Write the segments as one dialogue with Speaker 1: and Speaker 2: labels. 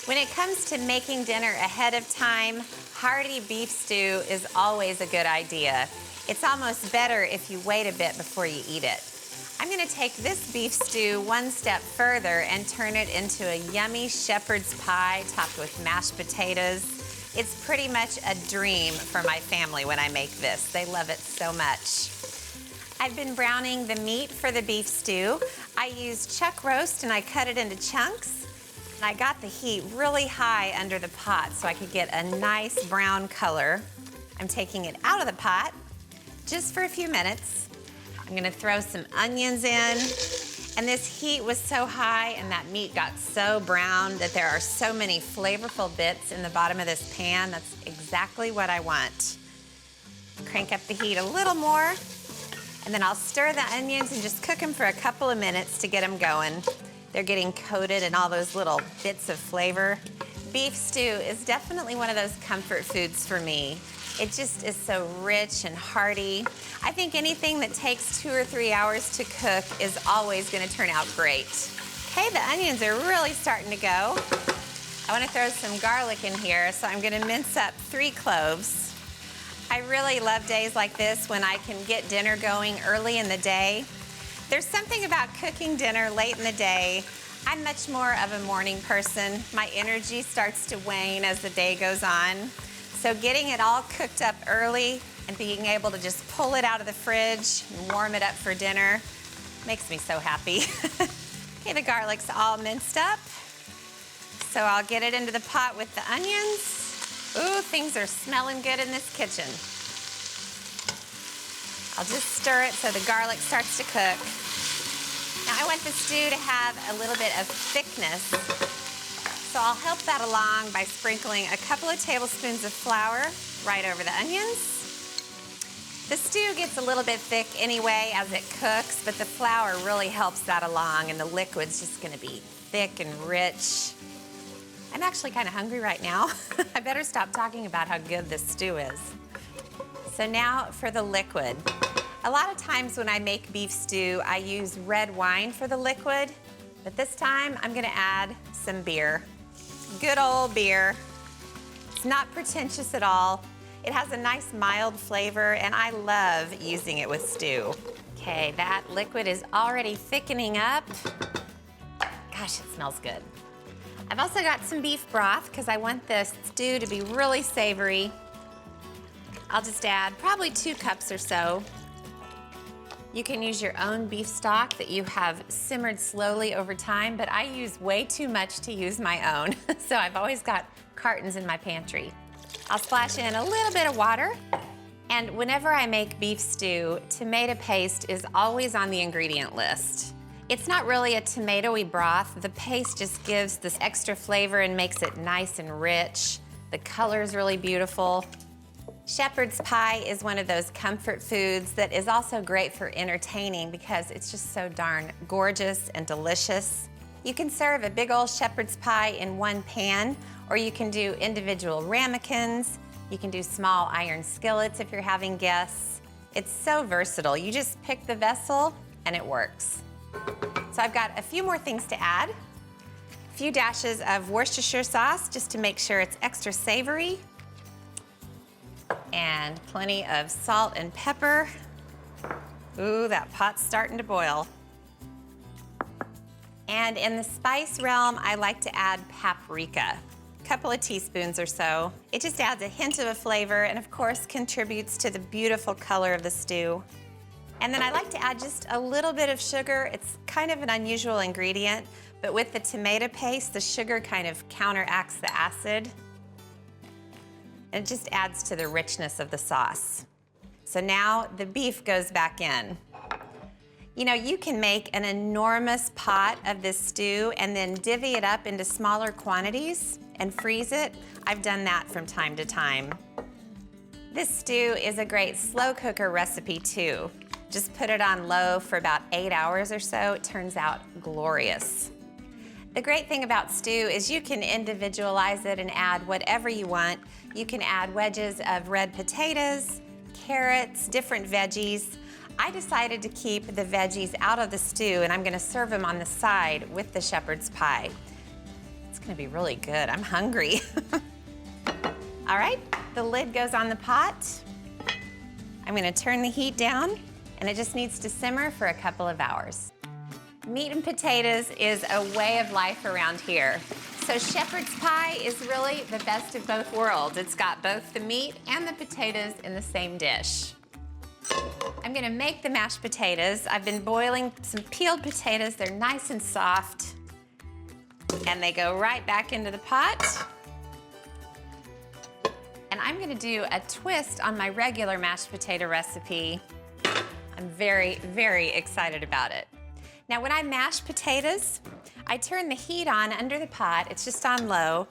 Speaker 1: When it comes to making dinner ahead of time, hearty beef stew is always a good idea. It's almost better if you wait a bit before you eat it. I'm gonna take this beef stew one step further and turn it into a yummy shepherd's pie topped with mashed potatoes. It's pretty much a dream for my family when I make this. They love it so much. I've been browning the meat for the beef stew. I used chuck roast and I cut it into chunks. And I got the heat really high under the pot so I could get a nice brown color. I'm taking it out of the pot just for a few minutes. I'm gonna throw some onions in. And this heat was so high and that meat got so brown that there are so many flavorful bits in the bottom of this pan. That's exactly what I want. Crank up the heat a little more. And then I'll stir the onions and just cook them for a couple of minutes to get them going. They're getting coated in all those little bits of flavor. Beef stew is definitely one of those comfort foods for me. It just is so rich and hearty. I think anything that takes 2 or 3 hours to cook is always gonna turn out great. Okay, the onions are really starting to go. I wanna throw some garlic in here, so I'm gonna mince up 3 cloves. I really love days like this when I can get dinner going early in the day. There's something about cooking dinner late in the day. I'm much more of a morning person. My energy starts to wane as the day goes on. So getting it all cooked up early and being able to just pull it out of the fridge and warm it up for dinner makes me so happy. Okay, the garlic's all minced up. So I'll get it into the pot with the onions. Ooh, things are smelling good in this kitchen. I'll just stir it so the garlic starts to cook. Now I want the stew to have a little bit of thickness, so I'll help that along by sprinkling a couple of tablespoons of flour right over the onions. The stew gets a little bit thick anyway as it cooks, but the flour really helps that along, and the liquid's just gonna be thick and rich. I'm actually kind of hungry right now. I better stop talking about how good this stew is. So now for the liquid. A lot of times when I make beef stew, I use red wine for the liquid, but this time I'm gonna add some beer. Good old beer. It's not pretentious at all. It has a nice mild flavor, and I love using it with stew. Okay, that liquid is already thickening up. Gosh, it smells good. I've also got some beef broth because I want this stew to be really savory. I'll just add probably 2 cups or so. You can use your own beef stock that you have simmered slowly over time, but I use way too much to use my own, so I've always got cartons in my pantry. I'll splash in a little bit of water, and whenever I make beef stew, tomato paste is always on the ingredient list. It's not really a tomatoey broth. The paste just gives this extra flavor and makes it nice and rich. The color is really beautiful. Shepherd's pie is one of those comfort foods that is also great for entertaining because it's just so darn gorgeous and delicious. You can serve a big old shepherd's pie in one pan, or you can do individual ramekins. You can do small iron skillets if you're having guests. It's so versatile. You just pick the vessel and it works. So I've got a few more things to add. A few dashes of Worcestershire sauce just to make sure it's extra savory. And plenty of salt and pepper. Ooh, that pot's starting to boil. And in the spice realm, I like to add paprika. A couple of teaspoons or so. It just adds a hint of a flavor and of course contributes to the beautiful color of the stew. And then I like to add just a little bit of sugar. It's kind of an unusual ingredient, but with the tomato paste, the sugar kind of counteracts the acid. And it just adds to the richness of the sauce. So now the beef goes back in. You know, you can make an enormous pot of this stew and then divvy it up into smaller quantities and freeze it. I've done that from time to time. This stew is a great slow cooker recipe too. Just put it on low for about 8 hours or so. It turns out glorious. The great thing about stew is you can individualize it and add whatever you want. You can add wedges of red potatoes, carrots, different veggies. I decided to keep the veggies out of the stew and I'm gonna serve them on the side with the shepherd's pie. It's gonna be really good. I'm hungry. All right, the lid goes on the pot. I'm gonna turn the heat down, and it just needs to simmer for a couple of hours. Meat and potatoes is a way of life around here. So shepherd's pie is really the best of both worlds. It's got both the meat and the potatoes in the same dish. I'm gonna make the mashed potatoes. I've been boiling some peeled potatoes. They're nice and soft. And they go right back into the pot. And I'm gonna do a twist on my regular mashed potato recipe. I'm very, very excited about it. Now, when I mash potatoes, I turn the heat on under the pot. It's just on low.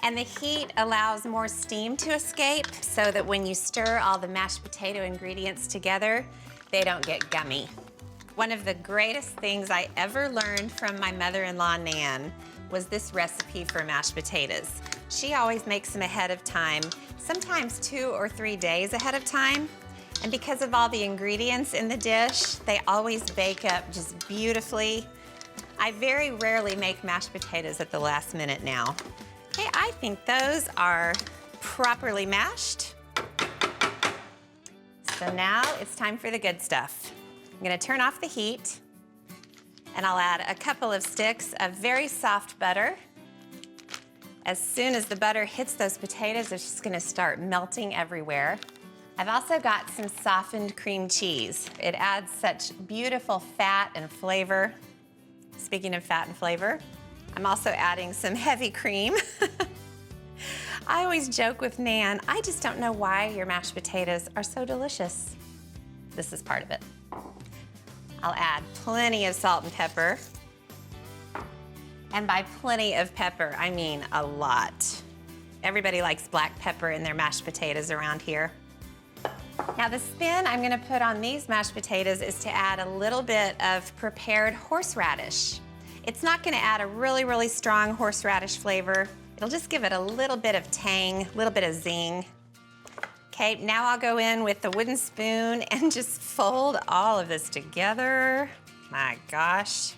Speaker 1: And the heat allows more steam to escape so that when you stir all the mashed potato ingredients together, they don't get gummy. One of the greatest things I ever learned from my mother-in-law, Nan, was this recipe for mashed potatoes. She always makes them ahead of time, sometimes 2 or 3 days ahead of time. And because of all the ingredients in the dish, they always bake up just beautifully. I very rarely make mashed potatoes at the last minute now. Okay, I think those are properly mashed. So now it's time for the good stuff. I'm gonna turn off the heat, and I'll add a couple of sticks of very soft butter. As soon as the butter hits those potatoes, it's just gonna start melting everywhere. I've also got some softened cream cheese. It adds such beautiful fat and flavor. Speaking of fat and flavor, I'm also adding some heavy cream. I always joke with Nan, I just don't know why your mashed potatoes are so delicious. This is part of it. I'll add plenty of salt and pepper. And by plenty of pepper, I mean a lot. Everybody likes black pepper in their mashed potatoes around here. Now the spin I'm gonna put on these mashed potatoes is to add a little bit of prepared horseradish. It's not gonna add a really, really strong horseradish flavor. It'll just give it a little bit of tang, a little bit of zing. Okay, now I'll go in with the wooden spoon and just fold all of this together. My gosh.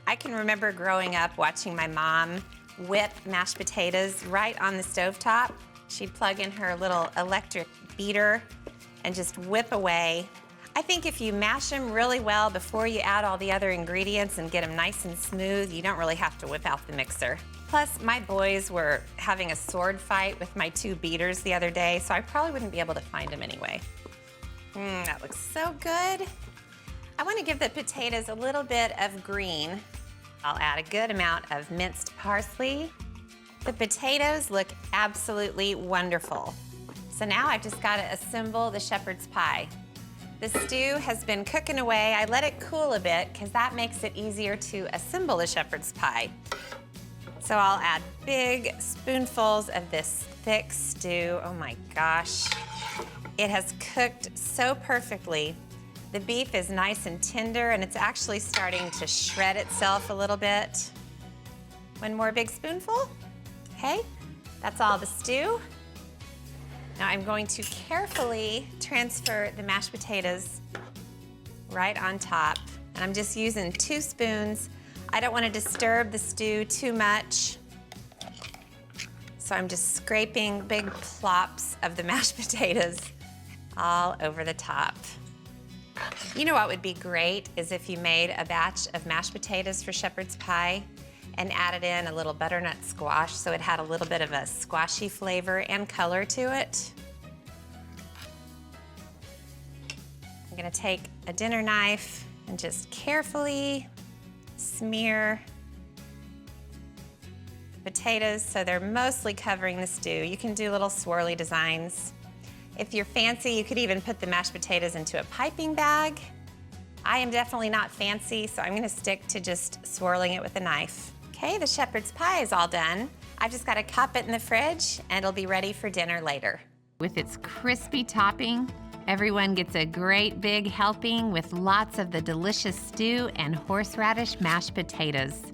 Speaker 1: I can remember growing up watching my mom whip mashed potatoes right on the stovetop. She'd plug in her little electric beater and just whip away. I think if you mash them really well before you add all the other ingredients and get them nice and smooth, you don't really have to whip out the mixer. Plus, my boys were having a sword fight with my 2 beaters the other day, so I probably wouldn't be able to find them anyway. That looks so good. I want to give the potatoes a little bit of green. I'll add a good amount of minced parsley. The potatoes look absolutely wonderful. So now I've just got to assemble the shepherd's pie. The stew has been cooking away. I let it cool a bit because that makes it easier to assemble the shepherd's pie. So I'll add big spoonfuls of this thick stew. Oh my gosh. It has cooked so perfectly. The beef is nice and tender, and it's actually starting to shred itself a little bit. One more big spoonful. Okay, that's all the stew. Now I'm going to carefully transfer the mashed potatoes right on top. And I'm just using 2 spoons. I don't want to disturb the stew too much. So I'm just scraping big plops of the mashed potatoes all over the top. You know what would be great is if you made a batch of mashed potatoes for shepherd's pie and added in a little butternut squash so it had a little bit of a squashy flavor and color to it. I'm gonna take a dinner knife and just carefully smear the potatoes so they're mostly covering the stew. You can do little swirly designs. If you're fancy, you could even put the mashed potatoes into a piping bag. I am definitely not fancy, so I'm gonna stick to just swirling it with a knife. Okay, the shepherd's pie is all done. I've just gotta cup it in the fridge and it'll be ready for dinner later. With its crispy topping, everyone gets a great big helping with lots of the delicious stew and horseradish mashed potatoes.